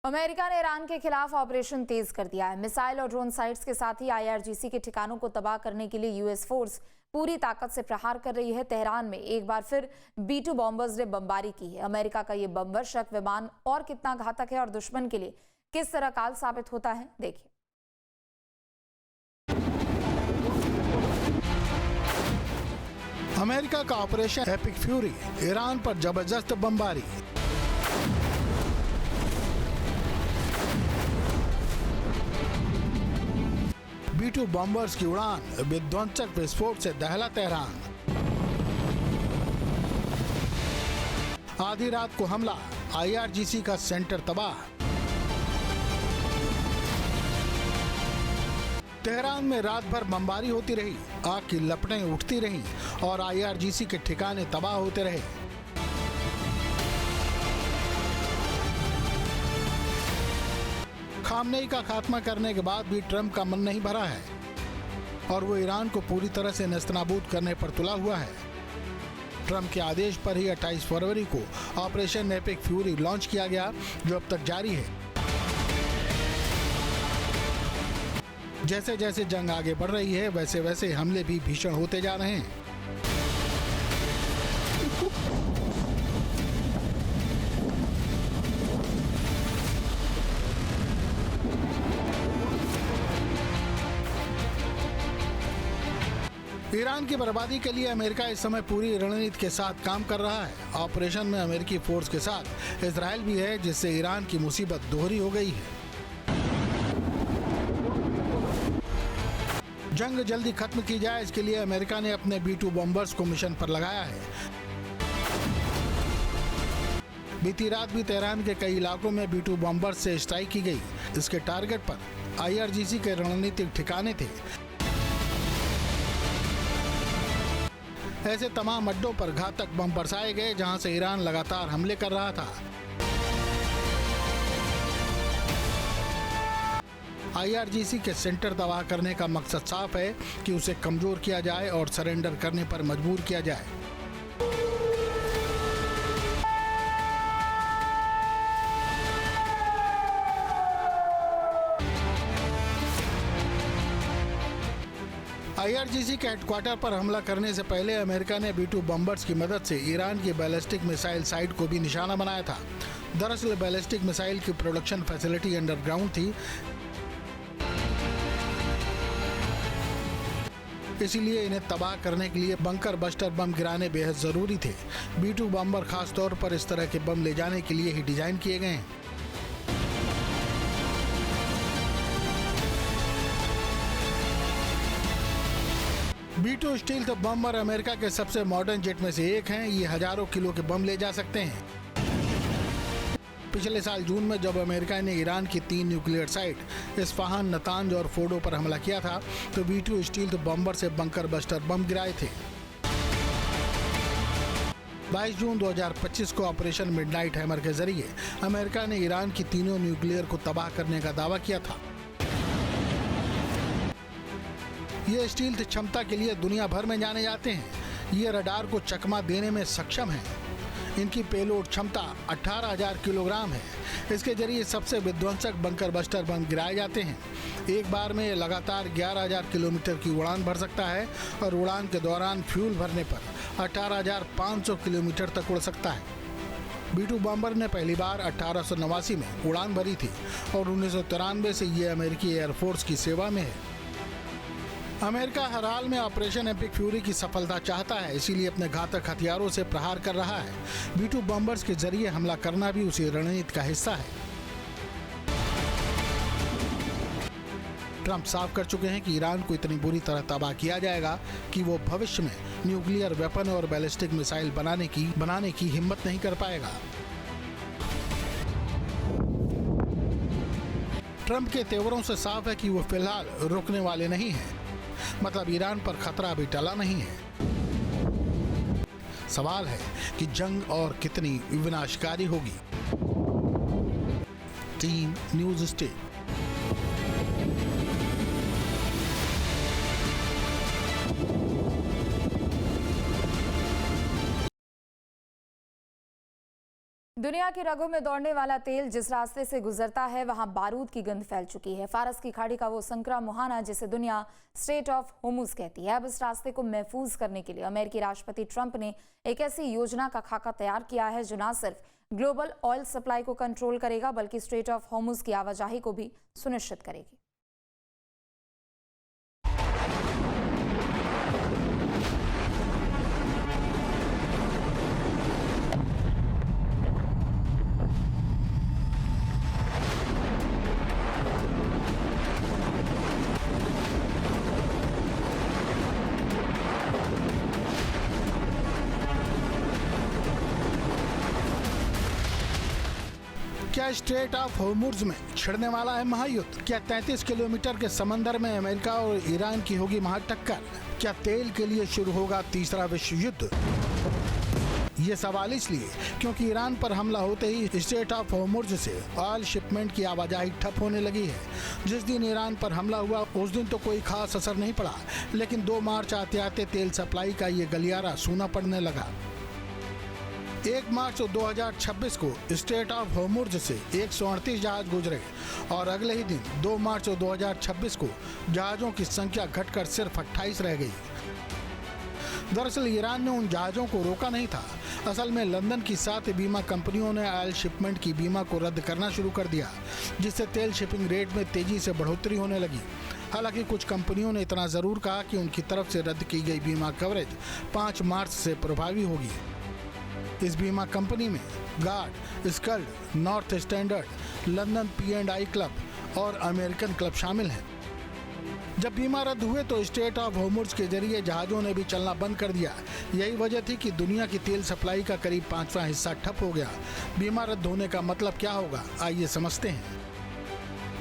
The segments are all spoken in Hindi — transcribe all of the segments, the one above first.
अमेरिका ने ईरान के खिलाफ ऑपरेशन तेज कर दिया है। मिसाइल और ड्रोन साइट्स के साथ ही आईआरजीसी के ठिकानों को तबाह करने के लिए यूएस फोर्स पूरी ताकत से प्रहार कर रही है। तेहरान में एक बार फिर B-2 बॉम्बर्स ने बमबारी की है। अमेरिका का ये बमवर्षक विमान और कितना घातक है और दुश्मन के लिए किस तरह काल साबित होता है, देखिए। अमेरिका का ऑपरेशन एपिक फ्यूरी, ईरान पर जबरदस्त बमबारी। B-2 बॉम्बर्स की उड़ान, विध्वंसक विस्फोट से दहला तेहरान। आधी रात को हमला, आईआरजीसी का सेंटर तबाह। तेहरान में रात भर बमबारी होती रही, आग की लपटें उठती रहीं और आईआरजीसी के ठिकाने तबाह होते रहे। खामनेई का खात्मा करने के बाद भी ट्रंप का मन नहीं भरा है और वो ईरान को पूरी तरह से नेस्तनाबूद करने पर तुला हुआ है। ट्रंप के आदेश पर ही 28 फरवरी को ऑपरेशन एपिक फ्यूरी लॉन्च किया गया, जो अब तक जारी है। जैसे जैसे जंग आगे बढ़ रही है, वैसे वैसे हमले भी भीषण होते जा रहे हैं। ईरान की बर्बादी के लिए अमेरिका इस समय पूरी रणनीति के साथ काम कर रहा है। ऑपरेशन में अमेरिकी फोर्स के साथ इजराइल भी है, जिससे ईरान की मुसीबत दोहरी हो गई है। जंग जल्दी खत्म की जाए, इसके लिए अमेरिका ने अपने B-2 बॉम्बर्स को मिशन पर लगाया है। बीती रात भी तेहरान के कई इलाकों में B-2 बॉम्बर्स से स्ट्राइक की गई। इसके टारगेट पर आईआरजीसी के रणनीतिक ठिकाने थे। ऐसे तमाम अड्डों पर घातक बम बरसाए गए, जहां से ईरान लगातार हमले कर रहा था। आईआरजीसी के सेंटर तबाह करने का मकसद साफ है कि उसे कमजोर किया जाए और सरेंडर करने पर मजबूर किया जाए। आईआरजीसी के हेडक्वार्टर पर हमला करने से पहले अमेरिका ने B-2 बॉम्बर्स की मदद से ईरान की बैलिस्टिक मिसाइल साइट को भी निशाना बनाया था। दरअसल बैलिस्टिक मिसाइल की प्रोडक्शन फैसिलिटी अंडरग्राउंड थी, इसीलिए इन्हें तबाह करने के लिए बंकर बस्टर बम गिराने बेहद जरूरी थे। B-2 बॉम्बर खास तौर पर इस तरह के बम ले जाने के लिए ही डिजाइन किए गए हैं। B-2 स्टील्थ बम्बर अमेरिका के सबसे मॉडर्न जेट में से एक हैं। ये हजारों किलो के बम ले जा सकते हैं। पिछले साल जून में जब अमेरिका ने ईरान की 3 न्यूक्लियर साइट इस्फहान, नतांज और फोर्डो पर हमला किया था, तो B-2 स्टील्थ बम्बर से बंकर बस्टर बम गिराए थे। 22 जून 2025 को ऑपरेशन मिडनाइट हैमर के जरिए अमेरिका ने ईरान की तीनों न्यूक्लियर को तबाह करने का दावा किया था। ये स्टील्थ क्षमता के लिए दुनिया भर में जाने जाते हैं। ये रडार को चकमा देने में सक्षम है। इनकी पेलोड क्षमता 18,000 किलोग्राम है। इसके जरिए सबसे विध्वंसक बंकर बस्टर बम गिराए जाते हैं। एक बार में लगातार 11,000 किलोमीटर की उड़ान भर सकता है और उड़ान के दौरान फ्यूल भरने पर 18,500 किलोमीटर तक उड़ सकता है। B-2 बॉम्बर ने पहली बार 1889 में उड़ान भरी थी और 1993 से ये अमेरिकी एयरफोर्स की सेवा में है। अमेरिका हर हाल में ऑपरेशन एपिक फ्यूरी की सफलता चाहता है, इसीलिए अपने घातक हथियारों से प्रहार कर रहा है। B-2 बॉम्बर्स के जरिए हमला करना भी उसी रणनीति का हिस्सा है। ट्रंप साफ कर चुके हैं कि ईरान को इतनी बुरी तरह तबाह किया जाएगा कि वो भविष्य में न्यूक्लियर वेपन और बैलिस्टिक मिसाइल बनाने की हिम्मत नहीं कर पाएगा। ट्रंप के तेवरों से साफ है कि वो फिलहाल रुकने वाले नहीं हैं। मतलब ईरान पर खतरा अभी टला नहीं है। सवाल है कि जंग और कितनी विनाशकारी होगी। Team news state. दुनिया की रगों में दौड़ने वाला तेल जिस रास्ते से गुजरता है वहां बारूद की गंध फैल चुकी है। फारस की खाड़ी का वो संकरा मुहाना जिसे दुनिया स्ट्रेट ऑफ होर्मुज कहती है। अब इस रास्ते को महफूज करने के लिए अमेरिकी राष्ट्रपति ट्रंप ने एक ऐसी योजना का खाका तैयार किया है जो न सिर्फ ग्लोबल ऑयल सप्लाई को कंट्रोल करेगा बल्कि स्ट्रेट ऑफ होर्मुज की आवाजाही को भी सुनिश्चित करेगी। क्या स्ट्रेट ऑफ होर्मुज में छिड़ने वाला है महायुद्ध? क्या 33 किलोमीटर के समंदर में अमेरिका और ईरान की होगी महाटक्कर? क्या तेल के लिए शुरू होगा तीसरा विश्व युद्ध? ये सवाल इसलिए क्योंकि ईरान पर हमला होते ही स्ट्रेट ऑफ होर्मुज से ऑयल शिपमेंट की आवाजाही ठप होने लगी है। जिस दिन ईरान पर हमला हुआ उस दिन तो कोई खास असर नहीं पड़ा, लेकिन 2 मार्च आते आते तेल सप्लाई का ये गलियारा सूना पड़ने लगा। 1 मार्च 2026 को स्ट्रेट ऑफ होर्मुज से 138 जहाज गुजरे और अगले ही दिन 2 मार्च 2026 को जहाज़ों की संख्या घटकर सिर्फ 28 रह गई। दरअसल ईरान ने उन जहाज़ों को रोका नहीं था। असल में लंदन की 7 बीमा कंपनियों ने ऑयल शिपमेंट की बीमा को रद्द करना शुरू कर दिया, जिससे तेल शिपिंग रेट में तेजी से बढ़ोतरी होने लगी। हालांकि कुछ कंपनियों ने इतना ज़रूर कहा कि उनकी तरफ से रद्द की गई बीमा कवरेज 5 मार्च से प्रभावी होगी। इस बीमा कंपनी में Gard, Skuld, North Standard, London P&I club और अमेरिकन क्लब शामिल हैं। जब बीमा रद्द हुए तो स्ट्रेट ऑफ होर्मुज के जरिए जहाज़ों ने भी चलना बंद कर दिया। यही वजह थी कि दुनिया की तेल सप्लाई का करीब 5वां हिस्सा ठप हो गया। बीमा रद्द होने का मतलब क्या होगा, आइए समझते हैं।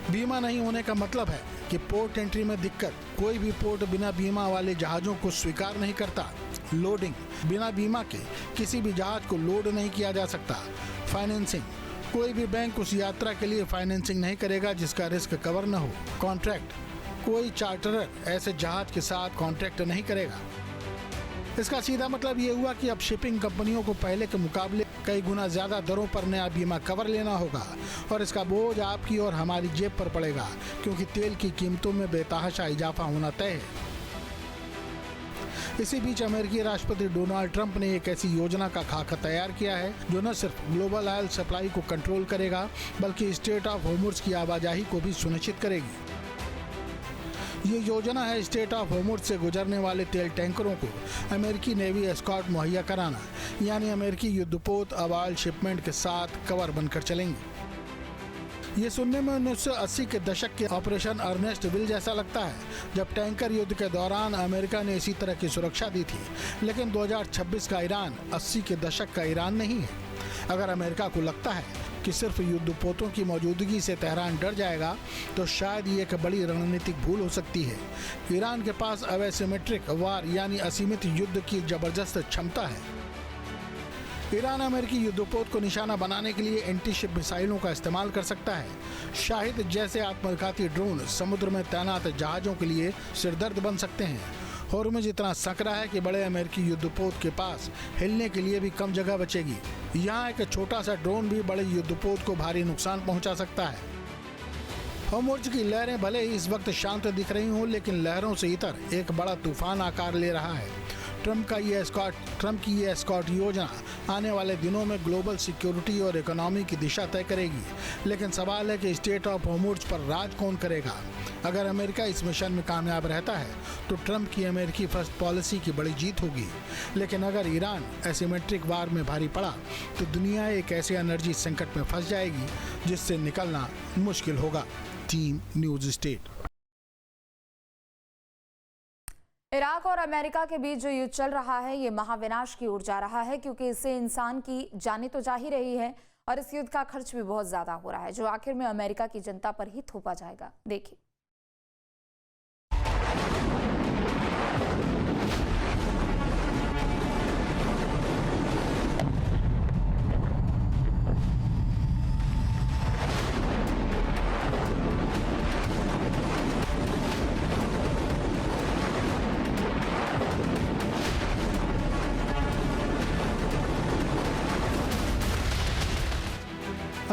बीमा नहीं होने का मतलब है कि पोर्ट एंट्री में दिक्कत। कोई भी पोर्ट बिना बीमा वाले जहाज़ों को स्वीकार नहीं करता। लोडिंग, बिना बीमा के किसी भी जहाज को लोड नहीं किया जा सकता। फाइनेंसिंग, कोई भी बैंक उस यात्रा के लिए फाइनेंसिंग नहीं करेगा जिसका रिस्क कवर न हो। कॉन्ट्रैक्ट, कोई चार्टरर ऐसे जहाज के साथ कॉन्ट्रैक्ट नहीं करेगा। इसका सीधा मतलब ये हुआ कि अब शिपिंग कंपनियों को पहले के मुकाबले कई गुना ज्यादा दरों पर नया बीमा कवर लेना होगा और इसका बोझ आपकी और हमारी जेब पर पड़ेगा, क्योंकि तेल की कीमतों में बेतहाशा इजाफा होना तय है। इसी बीच अमेरिकी राष्ट्रपति डोनाल्ड ट्रंप ने एक ऐसी योजना का खाका तैयार किया है जो न सिर्फ ग्लोबल ऑयल सप्लाई को कंट्रोल करेगा बल्कि स्ट्रेट ऑफ होर्मुज की आवाजाही को भी सुनिश्चित करेगी। ये योजना है स्ट्रेट ऑफ होर्मुज से गुजरने वाले तेल टैंकरों को अमेरिकी नेवी एस्कॉर्ट मुहैया कराना, यानी अमेरिकी युद्धपोत अब ऑयल शिपमेंट के साथ कवर बनकर चलेंगे। ये सुनने में 1980 के दशक के ऑपरेशन अर्नेस्ट विल जैसा लगता है, जब टैंकर युद्ध के दौरान अमेरिका ने इसी तरह की सुरक्षा दी थी। लेकिन 2026 का ईरान 80 के दशक का ईरान नहीं है। अगर अमेरिका को लगता है कि सिर्फ युद्धपोतों की मौजूदगी से तेहरान डर जाएगा तो शायद ये एक बड़ी रणनीतिक भूल हो सकती है। ईरान के पास अब एसिमेट्रिक वार यानी असीमित युद्ध की जबरदस्त क्षमता है। ईरान अमेरिकी युद्धपोत को निशाना बनाने के लिए एंटी शिप मिसाइलों का इस्तेमाल कर सकता है। शाहिद जैसे आत्मघाती ड्रोन समुद्र में तैनात जहाजों के लिए सिरदर्द बन सकते हैं। होर्मुज इतना सकरा है कि बड़े अमेरिकी युद्धपोत के पास हिलने के लिए भी कम जगह बचेगी। यहाँ एक छोटा सा ड्रोन भी बड़े युद्धपोत को भारी नुकसान पहुँचा सकता है। होर्मुज की लहरें भले ही इस वक्त शांत दिख रही हों, लेकिन लहरों से इतर एक बड़ा तूफान आकार ले रहा है। ट्रंप की ये एस्कॉर्ट योजना आने वाले दिनों में ग्लोबल सिक्योरिटी और इकोनॉमी की दिशा तय करेगी। लेकिन सवाल है कि स्ट्रेट ऑफ होर्मुज पर राज कौन करेगा। अगर अमेरिका इस मिशन में कामयाब रहता है तो ट्रंप की अमेरिकी फर्स्ट पॉलिसी की बड़ी जीत होगी। लेकिन अगर ईरान एसिमेट्रिक वार में भारी पड़ा तो दुनिया एक ऐसे एनर्जी संकट में फंस जाएगी जिससे निकलना मुश्किल होगा। Team news state. इराक और अमेरिका के बीच जो युद्ध चल रहा है ये महाविनाश की ओर जा रहा है, क्योंकि इससे इंसान की जानें तो जा ही रही है और इस युद्ध का खर्च भी बहुत ज्यादा हो रहा है, जो आखिर में अमेरिका की जनता पर ही थोपा जाएगा। देखिए।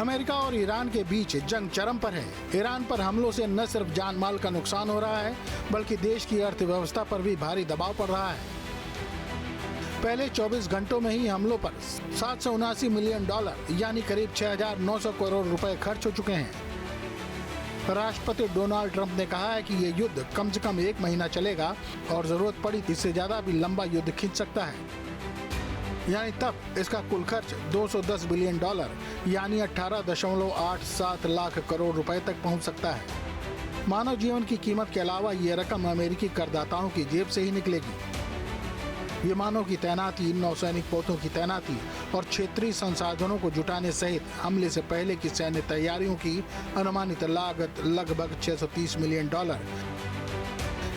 अमेरिका और ईरान के बीच जंग चरम पर है। ईरान पर हमलों से न सिर्फ जान माल का नुकसान हो रहा है, बल्कि देश की अर्थव्यवस्था पर भी भारी दबाव पड़ रहा है। पहले 24 घंटों में ही हमलों पर $779 मिलियन यानी करीब 6,900 करोड़ रुपए खर्च हो चुके हैं। राष्ट्रपति डोनाल्ड ट्रंप ने कहा है कि ये युद्ध कम से कम 1 महीना चलेगा और जरूरत पड़ी तो इससे ज्यादा भी लंबा युद्ध खींच सकता है। यानी तब इसका कुल खर्च $210 बिलियन यानी 18.87 लाख करोड़ रुपए तक पहुंच सकता है। मानव जीवन की कीमत के अलावा ये रकम अमेरिकी करदाताओं की जेब से ही निकलेगी। विमानों की तैनाती, नौसैनिक पोतों की तैनाती और क्षेत्रीय संसाधनों को जुटाने सहित हमले से पहले की सैन्य तैयारियों की अनुमानित लागत लगभग $630 मिलियन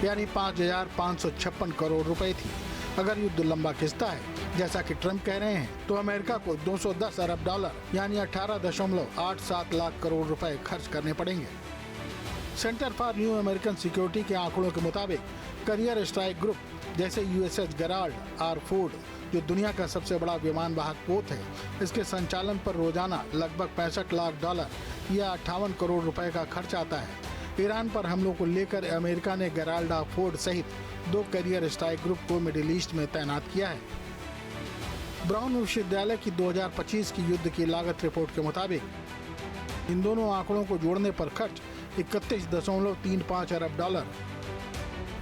यानी 5,556 करोड़ रुपए थी। अगर युद्ध लंबा खिंचता है जैसा कि ट्रंप कह रहे हैं, तो अमेरिका को $210 अरब यानी 18.87 लाख करोड़ रुपए खर्च करने पड़ेंगे। Centre for new American security के आंकड़ों के मुताबिक करियर स्ट्राइक ग्रुप जैसे यूएसएस गेराल्ड आर फोर्ड, जो दुनिया का सबसे बड़ा विमान वाहक पोत है, इसके संचालन पर रोजाना लगभग $65 लाख या 58 करोड़ रुपए का खर्च आता है। ईरान पर हमलों को लेकर अमेरिका ने गेराल्ड आर फोर्ड सहित 2 करियर स्ट्राइक ग्रुप को मिडिल ईस्ट में तैनात किया है। ब्राउन विश्वविद्यालय की 2025 की युद्ध की लागत रिपोर्ट के मुताबिक इन दोनों आंकड़ों को जोड़ने पर खर्च 31.35 अरब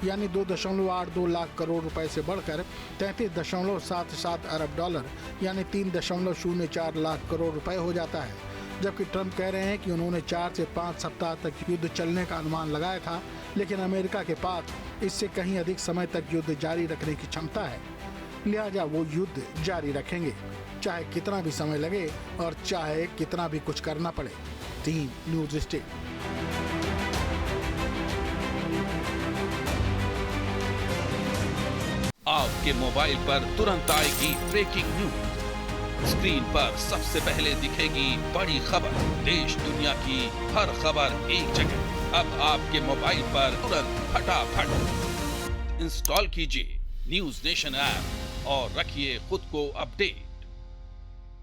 यानी 2.82 लाख करोड़ रुपए से बढ़कर 33.77 अरब यानी 3.04 लाख करोड़ रुपए हो जाता है। जबकि ट्रंप कह रहे हैं कि उन्होंने 4 से 5 सप्ताह तक युद्ध चलने का अनुमान लगाया था, लेकिन अमेरिका के पास इससे कहीं अधिक समय तक युद्ध जारी रखने की क्षमता है। लिहाजा वो युद्ध जारी रखेंगे, चाहे कितना भी समय लगे और चाहे कितना भी कुछ करना पड़े। Team news state. आपके मोबाइल पर तुरंत आएगी ब्रेकिंग न्यूज। स्क्रीन पर सबसे पहले दिखेगी बड़ी खबर। देश दुनिया की हर खबर एक जगह। अब आपके मोबाइल पर तुरंत फटाफट इंस्टॉल कीजिए न्यूज़ नेशन ऐप और रखिए खुद को अपडेट।